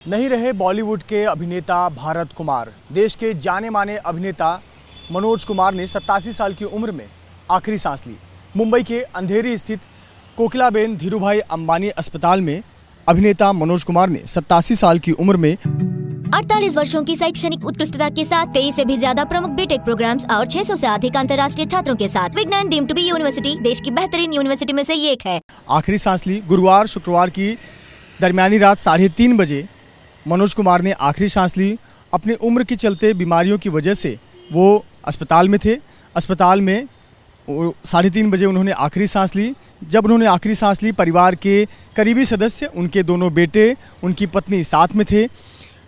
नहीं रहे बॉलीवुड के अभिनेता भारत कुमार। देश के जाने माने अभिनेता मनोज कुमार ने 87 साल की उम्र में आखिरी सांस ली। मुंबई के अंधेरी स्थित कोकिलाबेन धीरूभाई अंबानी अस्पताल में अभिनेता मनोज कुमार ने 87 साल की उम्र में 48 वर्षों की शैक्षणिक उत्कृष्टता के साथ 23 से भी ज्यादा प्रमुख बीटेक प्रोग्राम्स और 600 से अधिक अंतर्राष्ट्रीय छात्रों के साथ विज्ञान डीम्ड टू बी यूनिवर्सिटी देश की बेहतरीन यूनिवर्सिटी में से एक है। आखिरी सांस ली। गुरुवार शुक्रवार की दरमियानी रात 3:30 बजे मनोज कुमार ने आखिरी सांस ली। अपनी उम्र के चलते बीमारियों की वजह से वो अस्पताल में थे। अस्पताल में 3:30 बजे उन्होंने आखिरी सांस ली। जब उन्होंने आखिरी सांस ली, परिवार के करीबी सदस्य, उनके दोनों बेटे, उनकी पत्नी साथ में थे।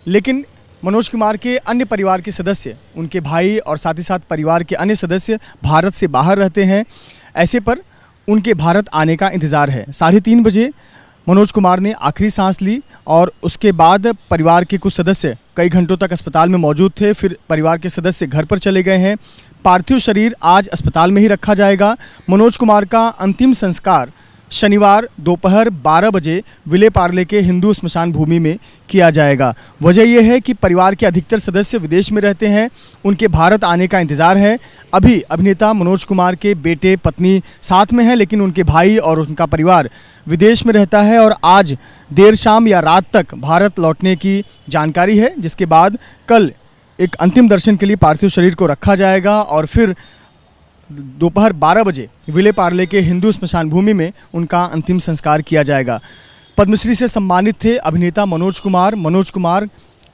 लेकिन मनोज कुमार के अन्य परिवार के सदस्य, उनके भाई और साथ ही साथ परिवार के अन्य सदस्य भारत से बाहर रहते हैं। ऐसे पर उनके भारत आने का इंतज़ार है। 3:30 बजे मनोज कुमार ने आखिरी सांस ली और उसके बाद परिवार के कुछ सदस्य कई घंटों तक अस्पताल में मौजूद थे। फिर परिवार के सदस्य घर पर चले गए हैं। पार्थिव शरीर आज अस्पताल में ही रखा जाएगा। मनोज कुमार का अंतिम संस्कार शनिवार दोपहर 12 बजे विले पार्ले के हिंदू स्मशान भूमि में किया जाएगा। वजह यह है कि परिवार के अधिकतर सदस्य विदेश में रहते हैं। उनके भारत आने का इंतज़ार है। अभी अभिनेता मनोज कुमार के बेटे पत्नी साथ में हैं, लेकिन उनके भाई और उनका परिवार विदेश में रहता है और आज देर शाम या रात तक भारत लौटने की जानकारी है, जिसके बाद कल एक अंतिम दर्शन के लिए पार्थिव शरीर को रखा जाएगा और फिर दोपहर 12 बजे विले पार्ले के हिंदू स्मशान भूमि में उनका अंतिम संस्कार किया जाएगा। पद्मश्री से सम्मानित थे अभिनेता मनोज कुमार। मनोज कुमार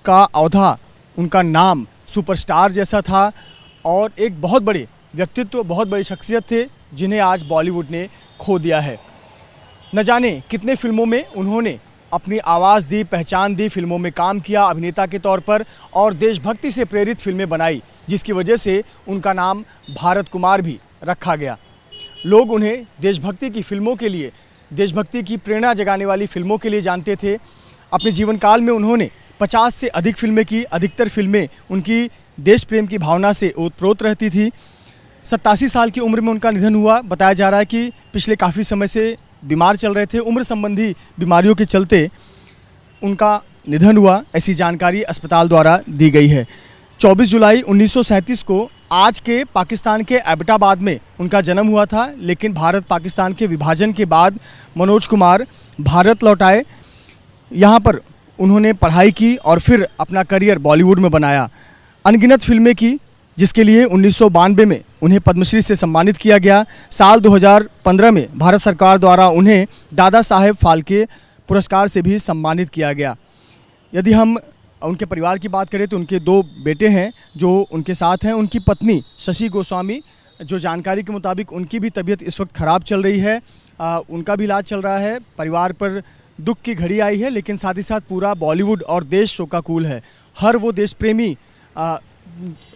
का औधा, उनका नाम सुपरस्टार जैसा था और एक बहुत बड़े व्यक्तित्व, बहुत बड़ी शख्सियत थे जिन्हें आज बॉलीवुड ने खो दिया है। न जाने कितने फिल्मों में उन्होंने अपनी आवाज़ दी, पहचान दी, फिल्मों में काम किया अभिनेता के तौर पर और देशभक्ति से प्रेरित फिल्में बनाई, जिसकी वजह से उनका नाम भारत कुमार भी रखा गया। लोग उन्हें देशभक्ति की फिल्मों के लिए, देशभक्ति की प्रेरणा जगाने वाली फिल्मों के लिए जानते थे। अपने जीवन काल में उन्होंने 50 से अधिक फिल्में की। अधिकतर फिल्में उनकी देश प्रेम की भावना से ओतप्रोत रहती थी। 87 साल की उम्र में उनका निधन हुआ। बताया जा रहा है कि पिछले काफ़ी समय से बीमार चल रहे थे। उम्र संबंधी बीमारियों के चलते उनका निधन हुआ, ऐसी जानकारी अस्पताल द्वारा दी गई है। 24 जुलाई 1937 को आज के पाकिस्तान के एबटाबाद में उनका जन्म हुआ था, लेकिन भारत पाकिस्तान के विभाजन के बाद मनोज कुमार भारत लौट आए। यहाँ पर उन्होंने पढ़ाई की और फिर अपना करियर बॉलीवुड में बनाया। अनगिनत फिल्में की, जिसके लिए 1992 में उन्हें पद्मश्री से सम्मानित किया गया। साल 2015 में भारत सरकार द्वारा उन्हें दादा साहेब फाल्के पुरस्कार से भी सम्मानित किया गया। यदि हम उनके परिवार की बात करें तो उनके 2 बेटे हैं जो उनके साथ हैं। उनकी पत्नी शशि गोस्वामी, जो जानकारी के मुताबिक उनकी भी तबीयत इस वक्त ख़राब चल रही है। उनका भी इलाज चल रहा है। परिवार पर दुख की घड़ी आई है, लेकिन साथ ही साथ पूरा बॉलीवुड और देश शोकाकुल है। हर वो देश प्रेमी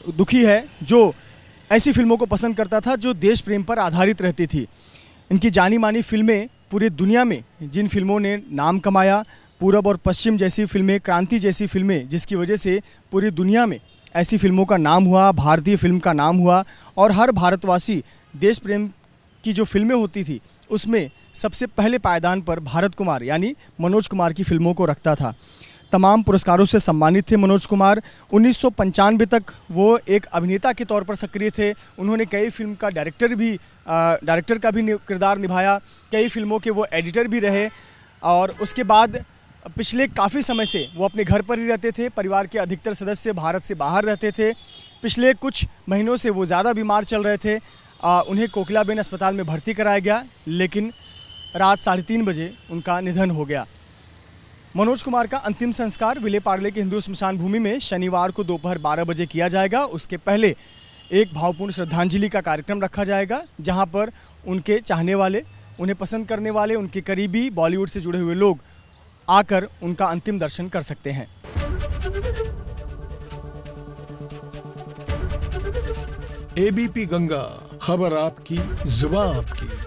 दुखी है जो ऐसी फिल्मों को पसंद करता था जो देश प्रेम पर आधारित रहती थी। इनकी जानी मानी फिल्में पूरी दुनिया में, जिन फिल्मों ने नाम कमाया, पूरब और पश्चिम जैसी फिल्में, क्रांति जैसी फिल्में, जिसकी वजह से पूरी दुनिया में ऐसी फिल्मों का नाम हुआ, भारतीय फिल्म का नाम हुआ और हर भारतवासी देश प्रेम की जो फिल्में होती थी उसमें सबसे पहले पायदान पर भारत कुमार यानी मनोज कुमार की फिल्मों को रखता था। तमाम पुरस्कारों से सम्मानित थे मनोज कुमार। 1995 तक वो एक अभिनेता के तौर पर सक्रिय थे। उन्होंने कई फिल्म का डायरेक्टर का भी किरदार निभाया। कई फिल्मों के वो एडिटर भी रहे और उसके बाद पिछले काफ़ी समय से वो अपने घर पर ही रहते थे। परिवार के अधिकतर सदस्य भारत से बाहर रहते थे। पिछले कुछ महीनों से वो ज़्यादा बीमार चल रहे थे। उन्हें कोकिलाबेन अस्पताल में भर्ती कराया गया, लेकिन रात 3:30 बजे उनका निधन हो गया। मनोज कुमार का अंतिम संस्कार विले पार्ले के हिंदू स्मशान भूमि में शनिवार को दोपहर 12 बजे किया जाएगा। उसके पहले एक भावपूर्ण श्रद्धांजलि का कार्यक्रम रखा जाएगा, जहां पर उनके चाहने वाले, उन्हें पसंद करने वाले, उनके करीबी बॉलीवुड से जुड़े हुए लोग आकर उनका अंतिम दर्शन कर सकते हैं। एबीपी गंगा, खबर आपकी, जुबान आपकी।